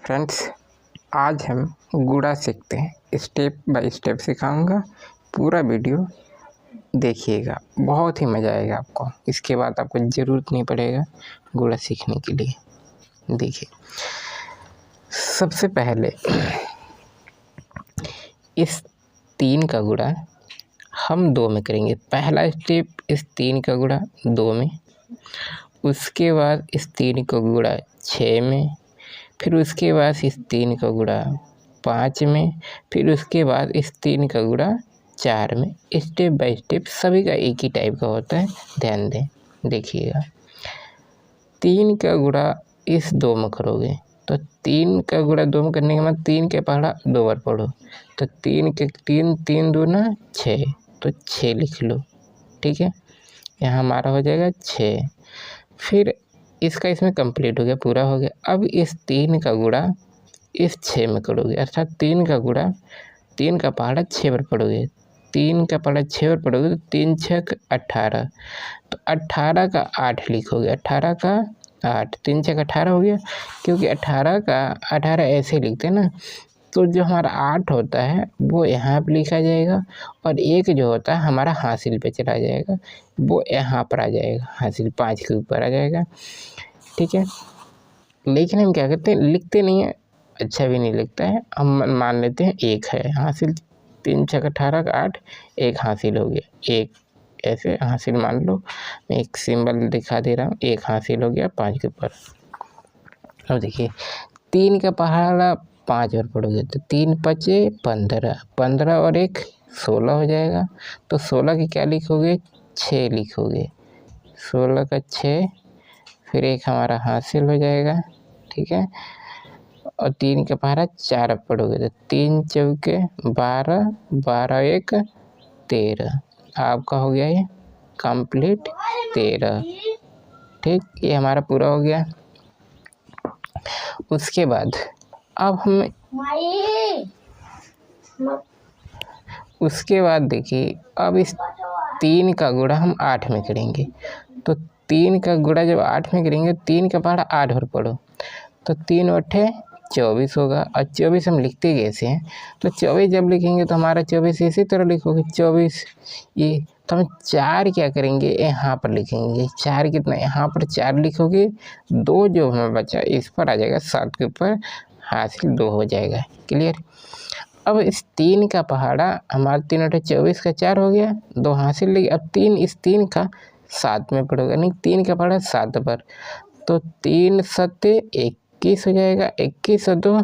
Friends, आज हम गुड़ा सीखते हैं। स्टेप बाय स्टेप सिखाऊंगा, पूरा वीडियो देखिएगा, बहुत ही मज़ा आएगा आपको। इसके बाद आपको ज़रूरत नहीं पड़ेगा गुड़ा सीखने के लिए। देखिए, सबसे पहले इस 3 का गुड़ा हम 2 में करेंगे। पहला स्टेप इस 3 का गुड़ा 2 में, उसके बाद इस 3 का गुड़ा 6 में, फिर उसके बाद इस 3 का गुड़ा 5 में, फिर उसके बाद इस 3 का गुड़ा 4 में। स्टेप बाय स्टेप सभी का एक ही टाइप का होता है, ध्यान दें। देखिएगा, 3 का गुड़ा इस 2 में करोगे तो 3 का गुड़ा 2 में करने के बाद 3 के पहाड़ा 2 बार पढ़ो तो 3 के 3 3 दूना 6, तो 6 लिख लो। ठीक है, यहाँ हमारा हो जाएगा 6। फिर इसका इसमें कंप्लीट हो गया, पूरा हो गया। अब इस 3 का गुड़ा इस 6 में करोगे, अर्थात 3 का गुड़ा 3 का पहाड़ा 6 बार पढ़ोगे। 3 का पहाड़ा 6 बार पढ़ोगे तो 3 6 18, तो 18 का 8 लिखोगे। 18 का 8, 3 6 18 हो गया। क्योंकि 18 का 18 ऐसे लिखते हैं ना, तो जो हमारा 8 होता है वो यहाँ पर लिखा जाएगा, और 1 जो होता है हमारा हासिल पे चला जाएगा, वो यहाँ पर आ जाएगा, हासिल 5 के ऊपर आ जाएगा। ठीक है, लेकिन हम क्या करते हैं, लिखते नहीं हैं, अच्छा भी नहीं लगता है। हम मान लेते हैं 1 है हासिल। 3 6 18 का 8, 1 हासिल हो गया, 1 ऐसे हासिल मान लो। मैं एक सिंबल दिखा दे रहा हूँ, 1 हासिल हो गया 5 के ऊपर। अब देखिए, 3 का पहाड़ा 5 बार पढ़ोगे तो 3 5 15, 15 और 1 16 हो जाएगा। तो 16 की क्या लिखोगे, 6 लिखोगे। 16 का 6, फिर 1 हमारा हासिल हो जाएगा। ठीक है, और 3 का पहाड़ा 4 पढ़ोगे तो 3 चौके 12, 12 1 13, आपका हो गया ये कंप्लीट 13। ठीक, ये हमारा पूरा हो गया। उसके बाद अब हम उसके बाद देखिए, अब इस 3 का गुड़ा हम 8 में करेंगे। तो 3 का गुड़ा जब 8 में करेंगे, 3 का पहाड़ा 8 बार पढ़ो तो 3 8 24 होगा। और 24 हम लिखते कैसे हैं, तो 24 जब लिखेंगे तो हमारा 24 इसी तरह लिखोगे 24। ये तो हम 4 क्या करेंगे, यहाँ पर लिखेंगे। 4 कितना, यहाँ पर 4 लिखोगे। 2 जो हमें बचा इस पर आ जाएगा, 7 के ऊपर हासिल 2 हो जाएगा। क्लियर। अब इस 3 का पहाड़ा हमारा 3 8 24 का 4 हो गया, 2 हासिल लगी। अब 3 इस 3 का 7 में पढ़ोगे, नहीं 3 का पहाड़ा 7 पर, तो 3 7 21 हो जाएगा। 21 और 2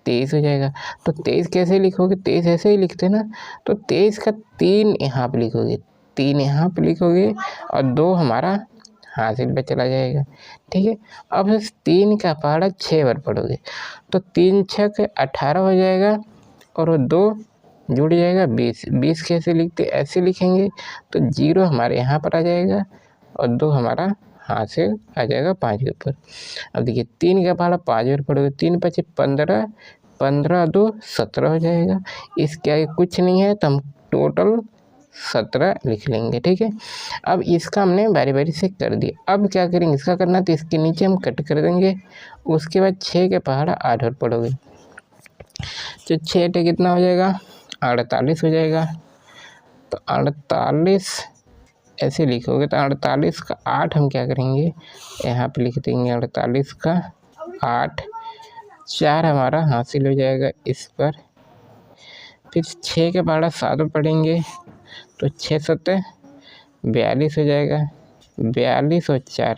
23 हो जाएगा। तो 23 कैसे लिखोगे, 23 ऐसे ही लिखते हैं ना, तो 23 का 3 यहाँ पे लिखोगे, 3 यहाँ पे लिखोगे, और 2 हमारा हासिल पे चला जाएगा। ठीक है, अब इस 3 का पहाड़ा 6 बार पढ़ोगे तो 3 6 18 हो जाएगा, और 2 जुड़ जाएगा 20। 20 कैसे लिखते, ऐसे लिखेंगे, तो 0 हमारे यहाँ पर आ जाएगा, और 2 हमारा हासिल आ जाएगा 5 के ऊपर। अब देखिए, 3 का पहाड़ा 5 बार पढ़ोगे, 3 5 15, 15 2 17 हो जाएगा। इसके आगे कुछ नहीं है, तो हम टोटल 17 लिख लेंगे। ठीक है, अब इसका हमने बारी बारी से कर दिया। अब क्या करेंगे, इसका करना है तो इसके नीचे हम कट कर देंगे। उसके बाद 6 के पहाड़ा 8 बार पढ़ोगे तो 6 8 कितना हो जाएगा, 48 हो जाएगा। तो 48 ऐसे लिखोगे, तो 48 का 8 हम क्या करेंगे, यहाँ पे लिख देंगे 48 का 8, 4 हमारा हासिल हो जाएगा इस पर। फिर 6 के पहाड़ा 7 पढ़ेंगे तो 6 7 42 हो जाएगा। 42 और 4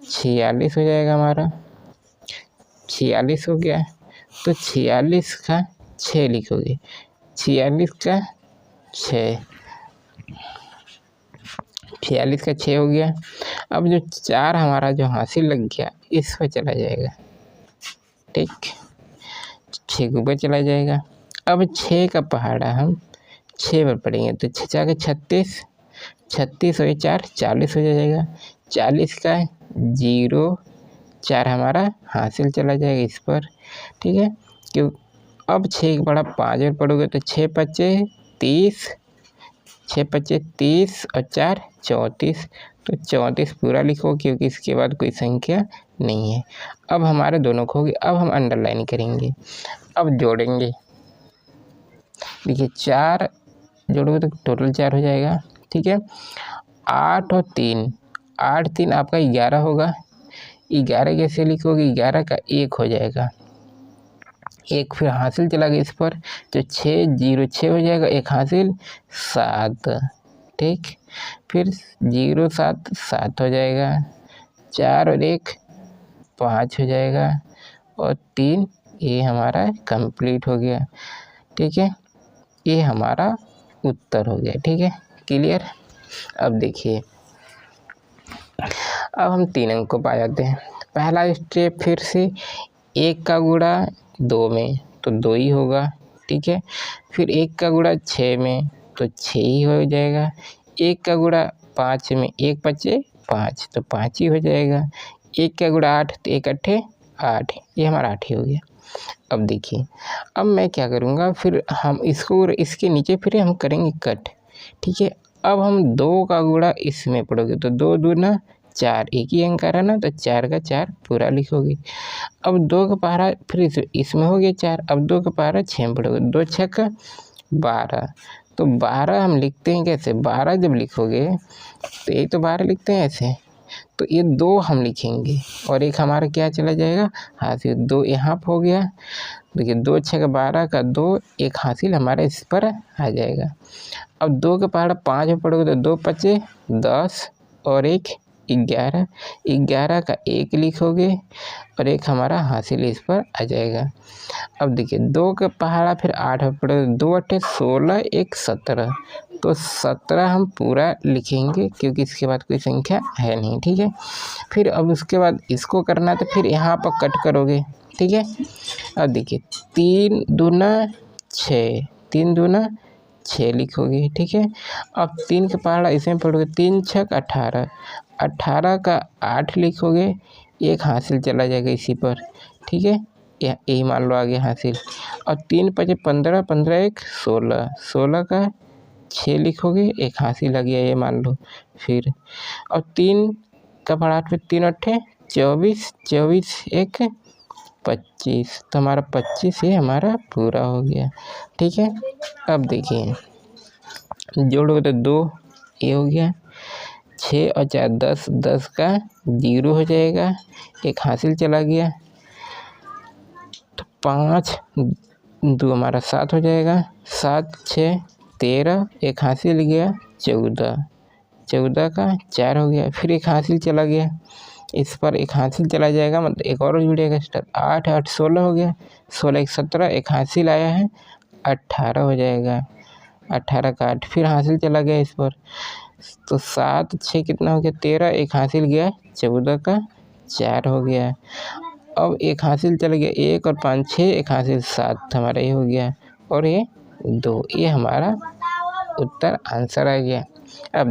46 हो जाएगा हमारा। 46 हो गया, तो 46 का 6 लिखोगे। 46 का 6, 46 का 6 हो गया। अब जो 4 हमारा जो हासिल लग गया, इस पर चला जाएगा। ठीक, 6 के ऊपर चला जाएगा। अब 6 का पहाड़ा हम 6 बार पढ़ेंगे तो 6 4 36, 36 और 4 40 हो जाएगा। 40 का 0, 4 हमारा हासिल चला जाएगा इस पर। ठीक है, क्यों। अब 6 का पहाड़ा 5 बार पढ़ोगे तो 6 5 30, 6 5 30 और 4 34, तो 34 पूरा लिखो क्योंकि इसके बाद कोई संख्या नहीं है। अब हमारे दोनों को हो गए। अब हम अंडरलाइन करेंगे, अब जोड़ेंगे। देखिए 4 जोड़ोगे तो टोटल 4 हो जाएगा, ठीक है। 8 और 3, 8 3 आपका 11 होगा। 11 कैसे लिखोगे, 11 का 1 हो जाएगा, 1 फिर हासिल चला गया इस पर, तो 6 0 6 हो जाएगा, 1 हासिल 7, ठीक। फिर 0 7 7 हो जाएगा, 4 और 1 5 हो जाएगा, और 3 ये हमारा कंप्लीट हो गया, ठीक है। ये हमारा उत्तर हो गया, ठीक है, क्लियर। अब देखिए, अब हम 3 अंक को पा जाते हैं। पहला स्टेप फिर से 1 का गुणा 2 में तो 2 ही होगा, ठीक है। फिर 1 का गुणा 6 में तो 6 ही हो जाएगा। 1 का गुणा 5 में, 1 5 5 तो 5 ही हो जाएगा। 1 का गुणा 8 तो 1 8 8, ये हमारा 8 ही हो गया। अब देखिए, अब मैं क्या करूँगा, फिर हम इसको इसके नीचे फिर हम करेंगे कट, ठीक है। अब हम 2 का गुणा इसमें पढ़ोगे तो 2 दूना 4, एक ही अंक आ रहा ना, तो 4 का 4 पूरा लिखोगे। अब 2 का पहाड़ा फिर इसमें हो गया 4, अब 2 का पहाड़ा 6 में पढ़ोगे, 2 6 का 12, तो 12 हम लिखते हैं कैसे, 12 जब लिखोगे तो एक तो 12 लिखते हैं ऐसे, तो ये 2 हम लिखेंगे और एक हमारा क्या चला जाएगा, हासिल 2 यहाँ हो गया। देखिए 2 6 का 12 का 2, एक हासिल हमारा इस पर आ जाएगा। अब 2 का पहाड़ा 5 में पढ़ोगे तो 2 5 10 और 1 11, 11 का 1 लिखोगे और एक हमारा हासिल इस पर आ जाएगा। अब देखिए 2 का पहाड़ा फिर 8 में पढ़ोगे, 2 8 16 1 17, तो 17 हम पूरा लिखेंगे क्योंकि इसके बाद कोई संख्या है नहीं, ठीक है। फिर अब उसके बाद इसको करना है तो फिर यहाँ पर कट करोगे, ठीक है। अब देखिए 3 दूना 6, 3 दूना 6 लिखोगे, ठीक है। अब 3 का पहाड़ा इसमें पढ़ोगे, 3 6 18, 18 का 8 लिखोगे, एक हासिल चला जाएगा इसी पर, ठीक है, यही मान लो आगे हासिल। और 3 5 15, 15 1 16, 16 का 6 लिखोगे, एक हासिल आ गया, ये मान लो। फिर और 3 का पहाड़ा फिर 3 8 24, 24 1 25, तो हमारा 25 ये हमारा पूरा हो गया, ठीक है। अब देखिए जोड़ोगे तो 2 ये हो गया, 6 और 4 10, 10 का 0 हो जाएगा, एक हासिल चला गया, तो 5 2 हमारा 7 हो जाएगा, 7 6 13, एक हासिल गया 14, 14 का 4 हो गया, फिर एक हासिल चला गया, इस पर एक हासिल चला जाएगा, मतलब एक और जुड़ेगा एक्स्ट्रा, 8 8 16 हो गया, 16 1 17, एक हासिल आया है 18 हो जाएगा, 18 का 8 फिर हासिल चला गया इस पर, तो 7 6 कितना हो गया 13, एक हासिल गया 14 का 4 हो गया। अब एक हासिल चला गया 1 और 5 6, एक हासिल 7 हमारा ये हो गया, और ये 2, ये हमारा उत्तर आंसर आ गया। अब